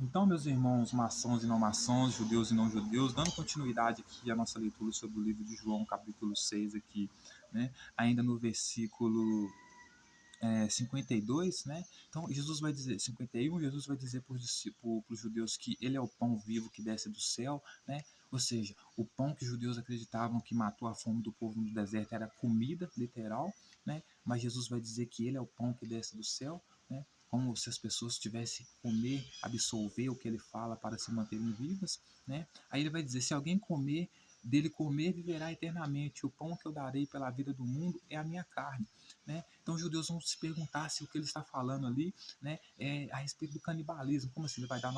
Então, meus irmãos, maçons e não maçons, judeus e não judeus, dando continuidade aqui à nossa leitura sobre o livro de João, capítulo 6 aqui, né? Ainda no versículo 52, né? Então, Jesus vai dizer, 51, Jesus vai dizer para os judeus que ele é o pão vivo que desce do céu, né? Ou seja, o pão que os judeus acreditavam que matou a fome do povo no deserto era comida literal, né? Mas Jesus vai dizer que ele é o pão que desce do céu, né? Como se as pessoas tivessem que comer, absorver o que ele fala para se manterem vivas, né? Aí ele vai dizer: se alguém comer, dele comer, viverá eternamente. O pão que eu darei pela vida do mundo é a minha carne, né? Então os judeus vão se perguntar se o que ele está falando ali, né, é a respeito do canibalismo. Como assim? Ele vai dar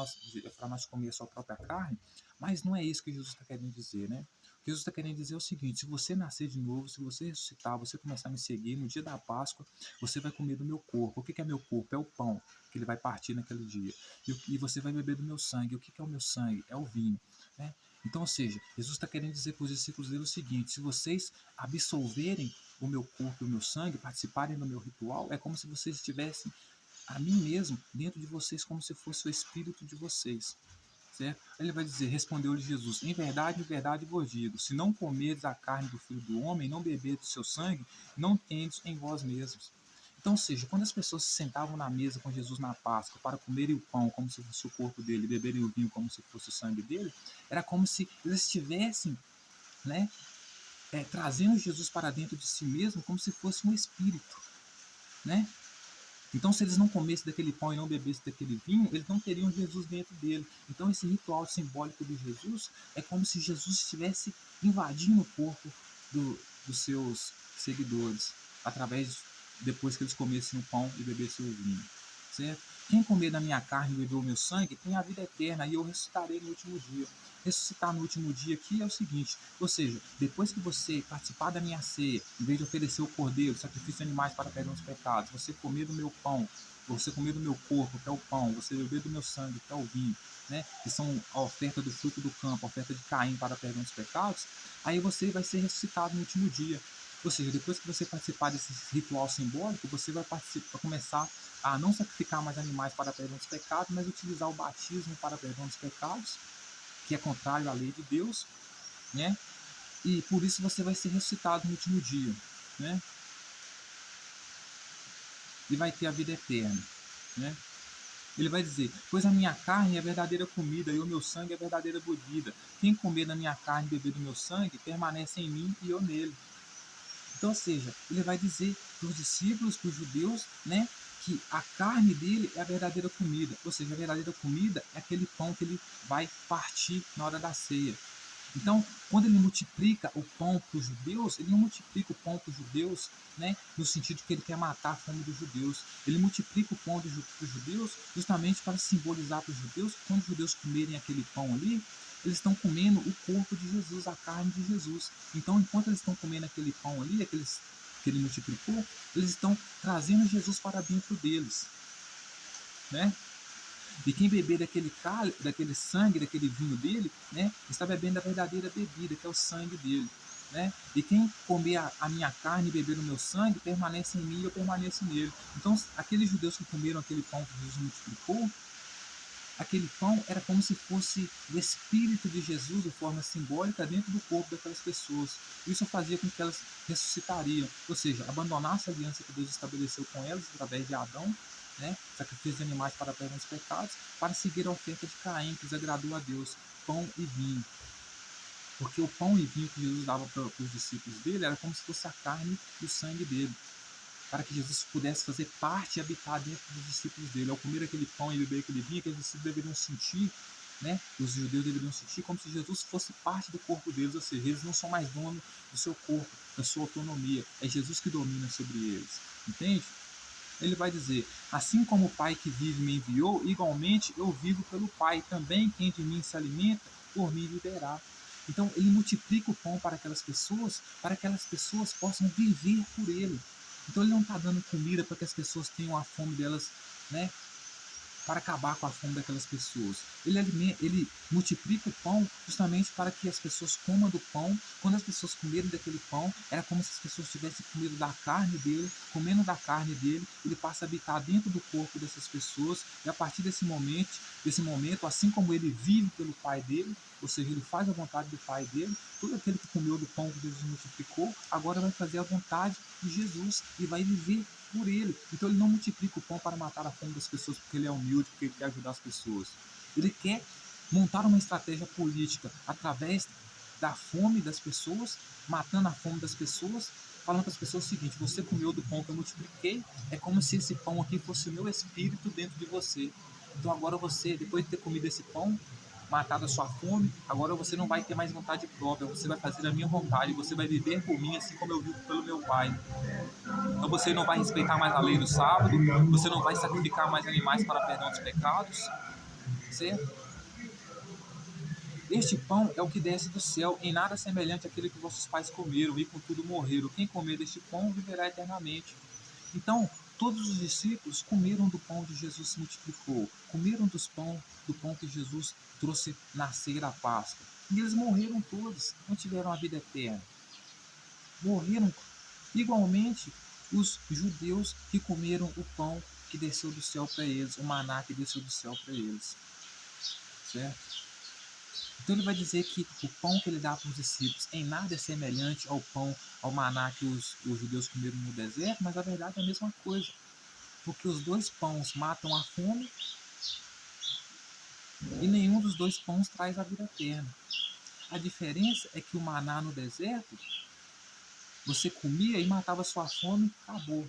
para nós comer a sua própria carne? Mas não é isso que Jesus está querendo dizer, né? O que Jesus está querendo dizer é o seguinte: se você nascer de novo, se você ressuscitar, você começar a me seguir no dia da Páscoa, você vai comer do meu corpo. O que é meu corpo? É o pão que ele vai partir naquele dia. E você vai beber do meu sangue. O que é o meu sangue? É o vinho, né? Então, ou seja, Jesus está querendo dizer para os discípulos dele o seguinte: se vocês absolverem o meu corpo e o meu sangue, participarem do meu ritual, é como se vocês estivessem a mim mesmo dentro de vocês, como se fosse o espírito de vocês. Certo? Ele vai dizer: respondeu-lhe Jesus: em verdade vos digo, se não comerdes a carne do Filho do Homem, não beberdes o seu sangue, não tendes em vós mesmos. Então, ou seja, quando as pessoas se sentavam na mesa com Jesus na Páscoa para comerem o pão como se fosse o corpo dele, beberem o vinho como se fosse o sangue dele, era como se eles estivessem, né, trazendo Jesus para dentro de si mesmo como se fosse um espírito, né? Então, se eles não comessem daquele pão e não bebessem daquele vinho, eles não teriam Jesus dentro dele. Então, esse ritual simbólico de Jesus é como se Jesus estivesse invadindo o corpo dos seus seguidores, através depois que eles comessem o pão e bebessem o vinho, certo? Quem comer da minha carne e beber o meu sangue tem a vida eterna e eu ressuscitarei no último dia. Ressuscitar no último dia aqui é o seguinte: ou seja, depois que você participar da minha ceia, em vez de oferecer o cordeiro, sacrifício de animais para perdão dos pecados, você comer do meu pão, você comer do meu corpo, que é o pão, você beber do meu sangue, que é o vinho, né, que são a oferta do fruto do campo, a oferta de Caim para perdão dos pecados, aí você vai ser ressuscitado no último dia. Ou seja, depois que você participar desse ritual simbólico, você vai começar a não sacrificar mais animais para perdão dos pecados, mas utilizar o batismo para perdão dos pecados, que é contrário à lei de Deus, né? E por isso você vai ser ressuscitado no último dia, né? E vai ter a vida eterna, né? Ele vai dizer: pois a minha carne é a verdadeira comida e o meu sangue é a verdadeira bebida. Quem comer da minha carne e beber do meu sangue permanece em mim e eu nele. Então, ou seja, ele vai dizer para os discípulos, para os judeus, né, que a carne dele é a verdadeira comida. Ou seja, a verdadeira comida é aquele pão que ele vai partir na hora da ceia. Então, quando ele multiplica o pão para os judeus, ele não multiplica o pão para os judeus, né, no sentido que ele quer matar a fome dos judeus. Ele multiplica o pão para os judeus justamente para simbolizar para os judeus que quando os judeus comerem aquele pão ali, eles estão comendo o corpo de Jesus, a carne de Jesus. Então, enquanto eles estão comendo aquele pão ali, que ele multiplicou, eles estão trazendo Jesus para dentro deles, né? E quem beber daquele sangue, daquele vinho dele, né, está bebendo a verdadeira bebida, que é o sangue dele. Né? E quem comer a minha carne e beber o meu sangue, permanece em mim e eu permaneço nele. Então, aqueles judeus que comeram aquele pão que Jesus multiplicou, aquele pão era como se fosse o Espírito de Jesus de forma simbólica dentro do corpo daquelas pessoas. Isso fazia com que elas ressuscitariam, ou seja, abandonassem a aliança que Deus estabeleceu com elas através de Adão, né, sacrifício de animais para perdão dos pecados, para seguir a oferta de Caim, que desagradou a Deus, pão e vinho. Porque o pão e vinho que Jesus dava para os discípulos dele era como se fosse a carne e o sangue dele, para que Jesus pudesse fazer parte e habitar dentro dos discípulos dele. Ao comer aquele pão e beber aquele vinho, aqueles discípulos deveriam sentir, né? Os judeus deveriam sentir como se Jesus fosse parte do corpo deles, ou seja, eles não são mais donos do seu corpo, da sua autonomia. É Jesus que domina sobre eles, entende? Ele vai dizer: assim como o Pai que vive me enviou, igualmente eu vivo pelo Pai. Também quem de mim se alimenta, por mim viverá. Então ele multiplica o pão para que aquelas pessoas possam viver por ele. Então ele não está dando comida para que as pessoas tenham a fome delas, né, para acabar com a fome daquelas pessoas. Ele multiplica o pão justamente para que as pessoas comam do pão. Quando as pessoas comerem daquele pão, era como se as pessoas tivessem comido da carne dele, comendo da carne dele. Ele passa a habitar dentro do corpo dessas pessoas, e a partir desse momento, assim como ele vive pelo Pai dele, ou seja, ele faz a vontade do Pai dele, todo aquele que comeu do pão que Jesus multiplicou, agora vai fazer a vontade de Jesus e vai viver por ele. Então ele não multiplica o pão para matar a fome das pessoas porque ele é humilde, porque ele quer ajudar as pessoas. Ele quer montar uma estratégia política através da fome das pessoas, matando a fome das pessoas, falando para as pessoas o seguinte: você comeu do pão que eu multipliquei, é como se esse pão aqui fosse o meu espírito dentro de você. Então agora você, depois de ter comido esse pão, matado a sua fome, agora você não vai ter mais vontade própria, você vai fazer a minha vontade, você vai viver por mim assim como eu vivo pelo meu Pai. Então você não vai respeitar mais a lei do sábado, você não vai sacrificar mais animais para perdão dos pecados, certo? Este pão é o que desce do céu, em nada semelhante àquele que vossos pais comeram e contudo morreram. Quem comer deste pão viverá eternamente. Então, todos os discípulos comeram do pão que Jesus multiplicou, comeram do pão que Jesus trouxe na ceia da Páscoa. E eles morreram todos, não tiveram a vida eterna. Morreram igualmente os judeus que comeram o pão que desceu do céu para eles, o maná que desceu do céu para eles. Certo? Então ele vai dizer que o pão que ele dá para os discípulos em nada é semelhante ao pão, ao maná que os judeus comeram no deserto, mas a verdade é a mesma coisa. Porque os dois pães matam a fome e nenhum dos dois pães traz a vida eterna. A diferença é que o maná no deserto, você comia e matava sua fome, acabou.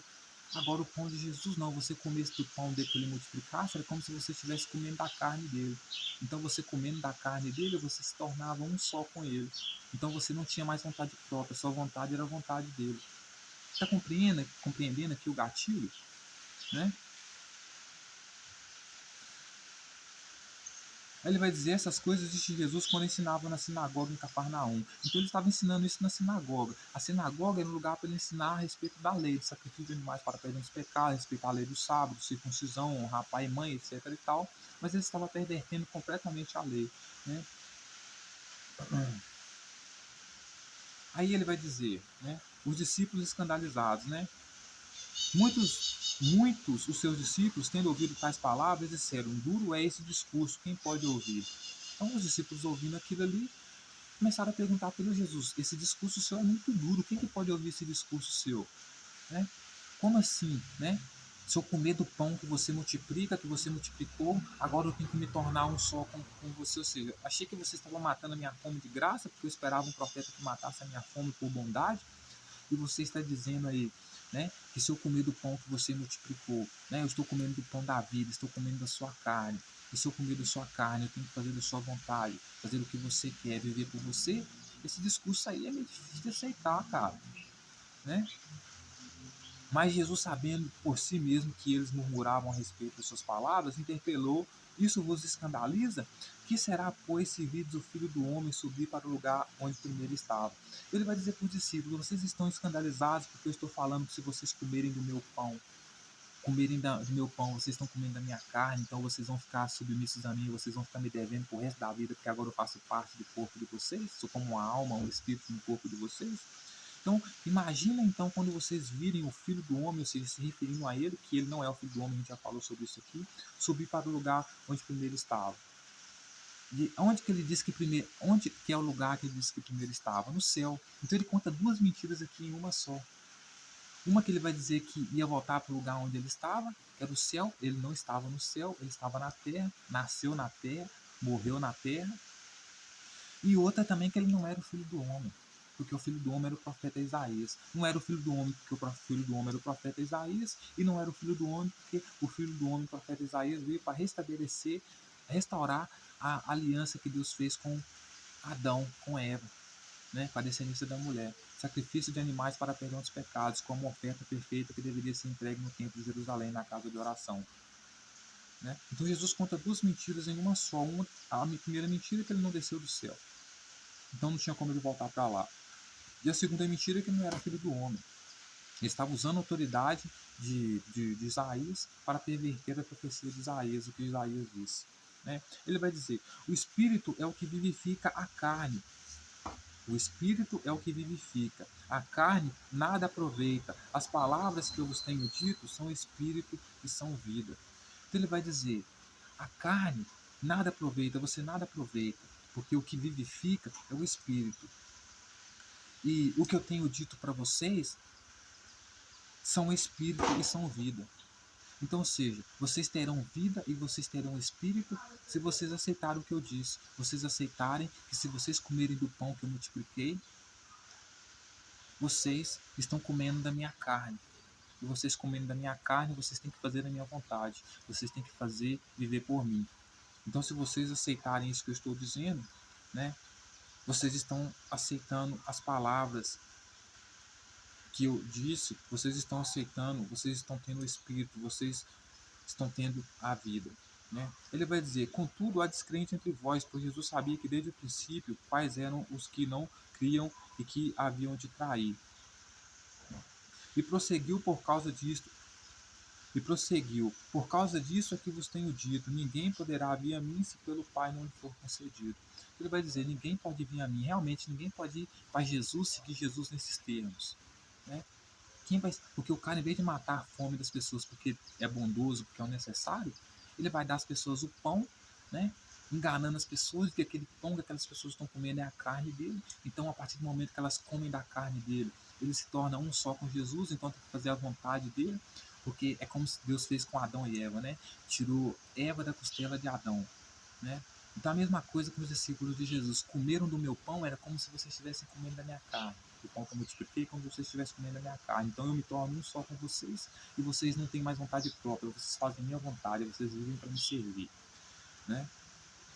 Agora o pão de Jesus não, você comesse do pão dele que ele multiplicasse, era como se você estivesse comendo da carne dele. Então você comendo da carne dele, você se tornava um só com ele. Então você não tinha mais vontade própria, sua vontade era a vontade dele. Está compreendendo aqui o gatilho? Né? Aí ele vai dizer essas coisas de Jesus quando ensinava na sinagoga em Cafarnaum. Então ele estava ensinando isso na sinagoga. A sinagoga era um lugar para ele ensinar a respeito da lei, de sacrifício de animais para perdão dos pecados, respeitar a lei do sábado, circuncisão, honrar pai e mãe, etc. e tal. Mas ele estava pervertendo completamente a lei. Né? Aí ele vai dizer, né, os discípulos escandalizados, né? Muitos, os seus discípulos, tendo ouvido tais palavras, disseram: duro é esse discurso, quem pode ouvir? Então os discípulos ouvindo aquilo ali, começaram a perguntar pelo Jesus: esse discurso seu é muito duro, quem que pode ouvir esse discurso seu? Né? Como assim, né? Se eu comer do pão que você multiplica, que você multiplicou, agora eu tenho que me tornar um só com você. Ou seja, achei que você estava matando a minha fome de graça, porque eu esperava um profeta que matasse a minha fome por bondade, e você está dizendo aí, né, que se eu comer do pão que você multiplicou, né, eu estou comendo do pão da vida, estou comendo da sua carne, e se eu comer da sua carne, eu tenho que fazer da sua vontade, fazer o que você quer, viver por você. Esse discurso aí é meio difícil de aceitar, cara, né? Mas Jesus, sabendo por si mesmo que eles murmuravam a respeito das suas palavras, interpelou: isso vos escandaliza? Que será, pois, se vides o Filho do Homem subir para o lugar onde primeiro estava? Ele vai dizer para os discípulos: vocês estão escandalizados porque eu estou falando que se vocês comerem do meu pão, do meu pão, vocês estão comendo da minha carne, então vocês vão ficar submissos a mim, vocês vão ficar me devendo pro resto da vida, porque agora eu faço parte do corpo de vocês, sou como uma alma, um espírito no corpo de vocês. Então, imagina então quando vocês virem o Filho do Homem, ou seja, se referindo a ele, que ele não é o Filho do Homem, a gente já falou sobre isso aqui, subir para o lugar onde primeiro estava. E onde que ele diz que primeiro, onde que é o lugar que ele disse que primeiro estava? No céu. Então ele conta duas mentiras aqui em uma só. Uma que ele vai dizer que ia voltar para o lugar onde ele estava, era o céu. Ele não estava no céu, ele estava na terra, nasceu na terra, morreu na terra. E outra também que ele não era o filho do homem, porque o filho do homem era o profeta Isaías. Não era o filho do homem porque o filho do homem era o profeta Isaías, e não era o filho do homem porque o filho do homem, o profeta Isaías, veio para restabelecer, restaurar a aliança que Deus fez com Adão, com Eva, né, com a descendência da mulher. Sacrifício de animais para perdão dos pecados, como oferta perfeita que deveria ser entregue no templo de Jerusalém, na casa de oração. Né? Então Jesus conta duas mentiras em uma só. A primeira mentira é que ele não desceu do céu, então não tinha como ele voltar para lá. E a segunda mentira é que ele não era filho do homem. Ele estava usando a autoridade de Isaías para perverter a profecia de Isaías, o que Isaías disse. Né? Ele vai dizer: o Espírito é o que vivifica a carne. O Espírito é o que vivifica. A carne nada aproveita. As palavras que eu vos tenho dito são Espírito e são vida. Então ele vai dizer: a carne nada aproveita, você nada aproveita, porque o que vivifica é o Espírito. E o que eu tenho dito para vocês são Espírito e são vida. Então, ou seja, vocês terão vida e vocês terão espírito se vocês aceitarem o que eu disse. Vocês aceitarem que se vocês comerem do pão que eu multipliquei, vocês estão comendo da minha carne. E vocês comendo da minha carne, vocês têm que fazer a minha vontade. Vocês têm que fazer, viver por mim. Então, se vocês aceitarem isso que eu estou dizendo, né, vocês estão aceitando as palavras que eu disse, vocês estão aceitando, vocês estão tendo o espírito, vocês estão tendo a vida. Né? Ele vai dizer: contudo, há descrente entre vós, pois Jesus sabia que desde o princípio quais eram os que não criam e que haviam de trair. E prosseguiu por causa disto. E prosseguiu: por causa disso é que vos tenho dito: ninguém poderá vir a mim se pelo Pai não lhe for concedido. Ele vai dizer: ninguém pode vir a mim. Realmente, ninguém pode ir para Jesus, seguir Jesus nesses termos. Né? Quem vai, porque o cara, em vez de matar a fome das pessoas porque é bondoso, porque é o necessário, ele vai dar às pessoas o pão, né? Enganando as pessoas, que aquele pão que aquelas pessoas estão comendo é a carne dele. Então, a partir do momento que elas comem da carne dele, ele se torna um só com Jesus, então tem que fazer a vontade dele, porque é como se Deus fez com Adão e Eva, né? Tirou Eva da costela de Adão, né? Então, a mesma coisa com os discípulos de Jesus. Comeram do meu pão, era como se vocês estivessem comendo da minha carne. O pão que eu multipliquei, como se vocês estivessem comendo da minha carne. Então, eu me torno um só com vocês e vocês não têm mais vontade própria. Vocês fazem a minha vontade, vocês vivem para me servir. Né?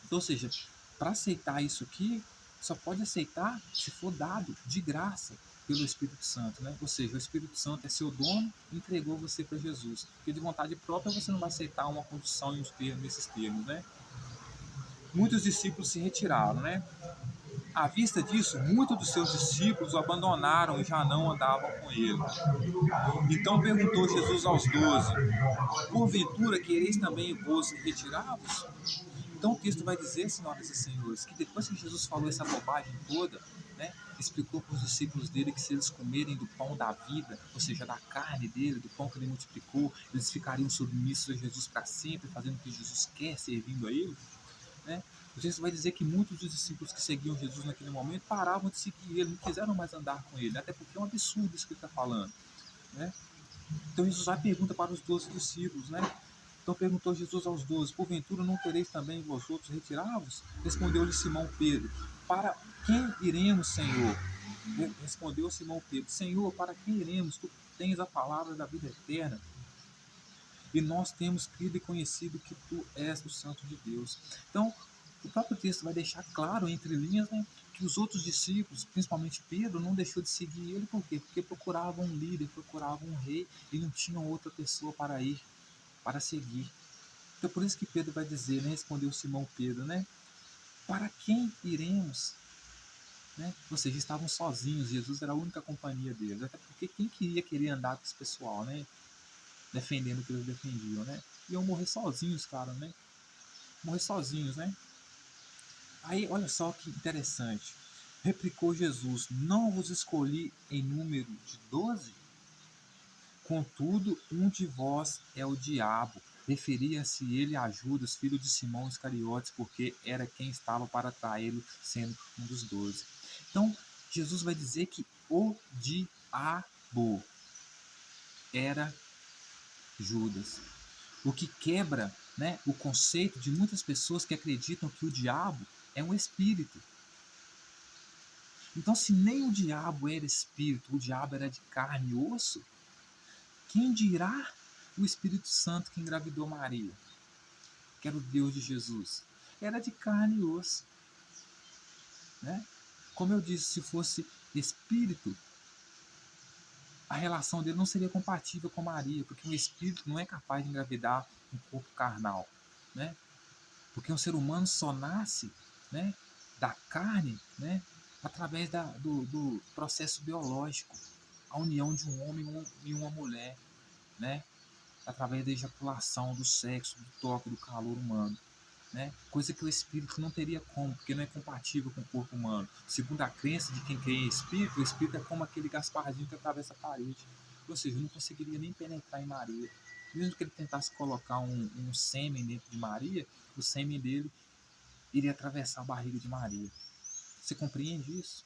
Então, ou seja, para aceitar isso aqui, só pode aceitar se for dado de graça pelo Espírito Santo, né? Ou seja, o Espírito Santo é seu dono e entregou você para Jesus. Porque de vontade própria você não vai aceitar uma condição em termos, nesses termos, né? Muitos discípulos se retiraram, né? À vista disso, muitos dos seus discípulos o abandonaram e já não andavam com ele. Então perguntou Jesus aos 12: porventura quereis também vos retirar-vos? Então o texto vai dizer, senhoras e senhores, que depois que Jesus falou essa bobagem toda, né, explicou para os discípulos dele que se eles comerem do pão da vida, ou seja, da carne dele, do pão que ele multiplicou, eles ficariam submissos a Jesus para sempre, fazendo o que Jesus quer, servindo a ele. Né? O texto vai dizer que muitos dos discípulos que seguiam Jesus naquele momento paravam de seguir ele, não quiseram mais andar com ele, até porque é um absurdo isso que ele está falando. Né? Então Jesus vai pergunta para os 12 discípulos, né? Então perguntou Jesus aos 12: porventura não quereis também vós outros retirar-vos? Respondeu-lhe Simão Pedro: para quem iremos, Senhor? Respondeu Simão Pedro: Senhor, para quem iremos? Tu tens a palavra da vida eterna. E nós temos crido e conhecido que tu és o Santo de Deus. Então, o próprio texto vai deixar claro, entre linhas, né, que os outros discípulos, principalmente Pedro, não deixou de seguir ele. Por quê? Porque procuravam um líder, procuravam um rei e não tinham outra pessoa para ir, para seguir. Então, por isso que Pedro vai dizer, né, respondeu Simão Pedro, né, para quem iremos? Né? Ou seja, estavam sozinhos, Jesus era a única companhia deles. Até porque quem queria querer andar com esse pessoal, né? Defendendo o que eles defendiam, né? Iam morrer sozinhos, cara, né? Morrer sozinhos, né? Aí, olha só que interessante. Replicou Jesus: não vos escolhi em número de 12? Contudo, um de vós é o diabo. Referia-se ele a Judas, filho de Simão Iscariotes, porque era quem estava para traí-lo, sendo um dos 12. Então, Jesus vai dizer que o diabo era Judas. O que quebra, né, o conceito de muitas pessoas que acreditam que o diabo é um espírito. Então, se nem o diabo era espírito, o diabo era de carne e osso, quem dirá o Espírito Santo que engravidou Maria, que era o Deus de Jesus? Era de carne e osso. Né? Como eu disse, se fosse espírito, a relação dele não seria compatível com Maria, porque um espírito não é capaz de engravidar um corpo carnal. Né? Porque um ser humano só nasce, né, da carne, né, através do processo biológico. a união de um homem e uma mulher, né? Através da ejaculação, do sexo, do toque, do calor humano. Né? Coisa que o espírito não teria como, porque não é compatível com o corpo humano. Segundo a crença de quem crê em espírito, o espírito é como aquele Gasparzinho que atravessa a parede. Ou seja, não conseguiria nem penetrar em Maria. Mesmo que ele tentasse colocar um sêmen dentro de Maria, o sêmen dele iria atravessar a barriga de Maria. Você compreende isso?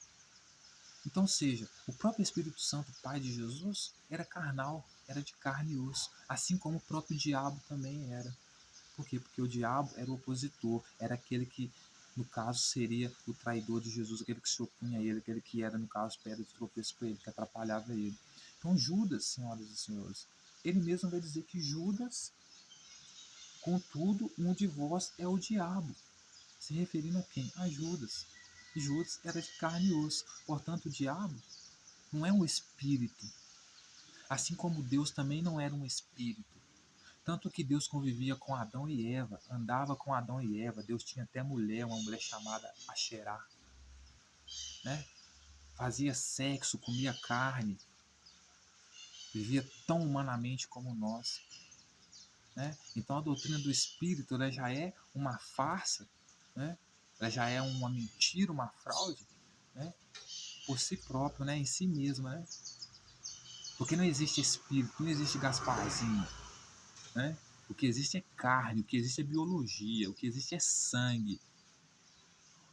Então, ou seja, o próprio Espírito Santo, Pai de Jesus, era carnal, era de carne e osso, assim como o próprio diabo também era. Por quê? Porque o diabo era o opositor, era aquele que, no caso, seria o traidor de Jesus, aquele que se opunha a ele, aquele que era, no caso, pedra de tropeço para ele, que atrapalhava ele. Então, Judas, senhoras e senhores, ele mesmo vai dizer que Judas, contudo, um de vós é o diabo. Se referindo a quem? A Judas. Judas era de carne e osso. Portanto, o diabo não é um espírito. Assim como Deus também não era um espírito. Tanto que Deus convivia com Adão e Eva, andava com Adão e Eva. Deus tinha até mulher, uma mulher chamada Asherá, né? Fazia sexo, comia carne, vivia tão humanamente como nós, né? Então a doutrina do Espírito, ela já é uma farsa, né? Ela já é uma mentira, uma fraude, né? Por si próprio, né? Em si mesma, né? Porque não existe espírito, não existe Gasparzinho, né? O que existe é carne, o que existe é biologia, o que existe é sangue,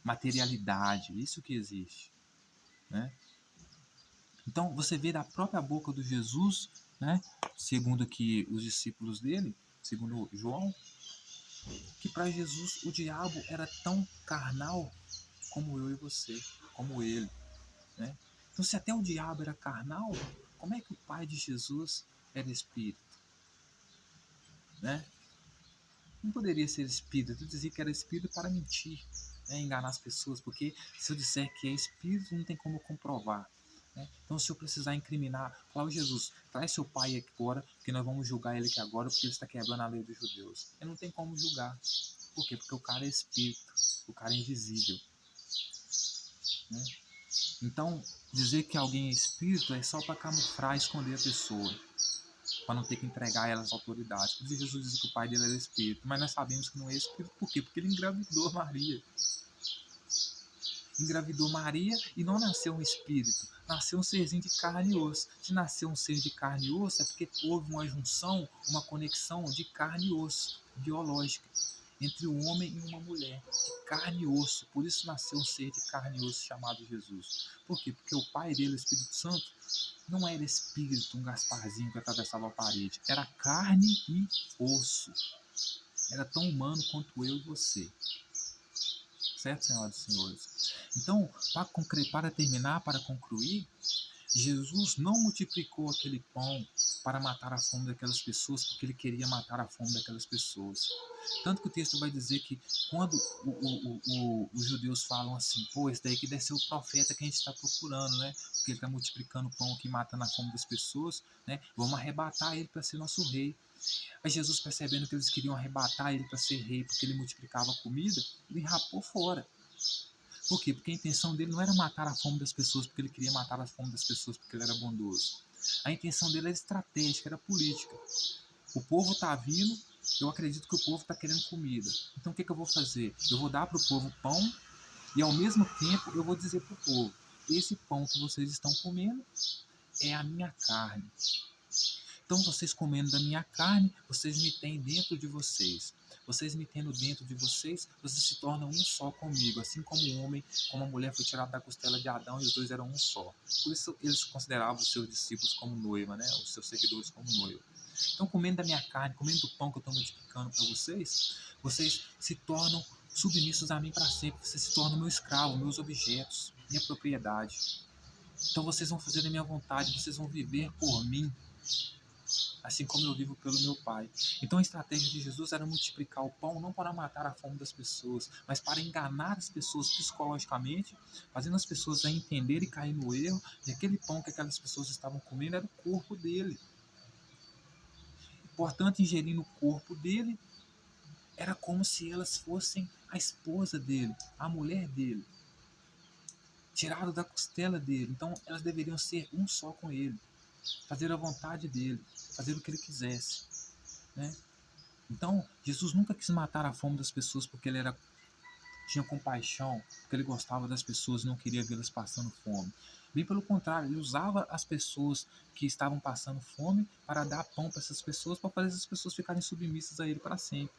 materialidade, isso que existe, né? Então você vê da própria boca do Jesus, né? Segundo que os discípulos dele, segundo João, que para Jesus o diabo era tão carnal como eu e você, como ele, né? Então se até o diabo era carnal, como é que o Pai de Jesus era espírito, né? Não poderia ser espírito. Eu dizia que era espírito para mentir, né? Enganar as pessoas, porque se eu disser que é espírito, não tem como comprovar. Né? Então, se eu precisar incriminar, falar, Jesus, traz seu pai aqui agora, porque nós vamos julgar ele aqui agora, porque ele está quebrando a lei dos judeus. Eu não tem como julgar. Por quê? Porque o cara é espírito, o cara é invisível. Né? Então, dizer que alguém é espírito é só para camuflar, esconder a pessoa, para não ter que entregar elas às autoridades. Por isso Jesus diz que o pai dele era espírito, mas nós sabemos que não é espírito. Por quê? Porque ele engravidou Maria. Engravidou Maria e não nasceu um espírito, nasceu um serzinho de carne e osso. Se nasceu um ser de carne e osso é porque houve uma junção, uma conexão de carne e osso, biológica, entre um homem e uma mulher, de carne e osso. Por isso nasceu um ser de carne e osso chamado Jesus. Por quê? Porque o pai dele, o Espírito Santo, não era espírito, um Gasparzinho que atravessava a parede. Era carne e osso. Era tão humano quanto eu e você. Certo, senhoras e senhores? Então, para terminar, para concluir, Jesus não multiplicou aquele pão para matar a fome daquelas pessoas, porque ele queria matar a fome daquelas pessoas. Tanto que o texto vai dizer que quando os judeus falam assim, pô, esse daí que deve ser o profeta que a gente está procurando, né? Porque ele está multiplicando o pão aqui, matando a fome das pessoas, né? Vamos arrebatar ele para ser nosso rei. Aí Jesus, percebendo que eles queriam arrebatar ele para ser rei, porque ele multiplicava a comida, ele rapou fora. Por quê? Porque a intenção dele não era matar a fome das pessoas, porque ele queria matar a fome das pessoas, porque ele era bondoso. A intenção dele era estratégica, era política. O povo está vindo, eu acredito que o povo está querendo comida. Então o que eu vou fazer? Eu vou dar para o povo pão e ao mesmo tempo eu vou dizer para o povo, esse pão que vocês estão comendo é a minha carne. Então vocês comendo da minha carne, vocês me têm dentro de vocês. Vocês me tendo dentro de vocês, vocês se tornam um só comigo. Assim como o homem, como a mulher foi tirada da costela de Adão e os dois eram um só. Por isso eles consideravam os seus discípulos como noiva, né? Os seus seguidores como noiva. Então comendo da minha carne, comendo do pão que eu estou multiplicando para vocês, vocês se tornam submissos a mim para sempre. Vocês se tornam meu escravo, meus objetos, minha propriedade. Então vocês vão fazer a minha vontade, vocês vão viver por mim, assim como eu vivo pelo meu Pai. Então a estratégia de Jesus era multiplicar o pão não para matar a fome das pessoas, mas para enganar as pessoas psicologicamente, fazendo as pessoas a entender e cair no erro de aquele pão que aquelas pessoas estavam comendo era o corpo dele. Portanto, ingerindo o corpo dele, era como se elas fossem a esposa dele, a mulher dele, tirado da costela dele. Então elas deveriam ser um só com ele. fazer a vontade dele, fazer o que ele quisesse, né? Então, Jesus nunca quis matar a fome das pessoas porque ele tinha compaixão, porque ele gostava das pessoas e não queria vê-las passando fome. Bem pelo contrário, ele usava as pessoas que estavam passando fome para dar pão para essas pessoas, para fazer essas pessoas ficarem submissas a ele para sempre.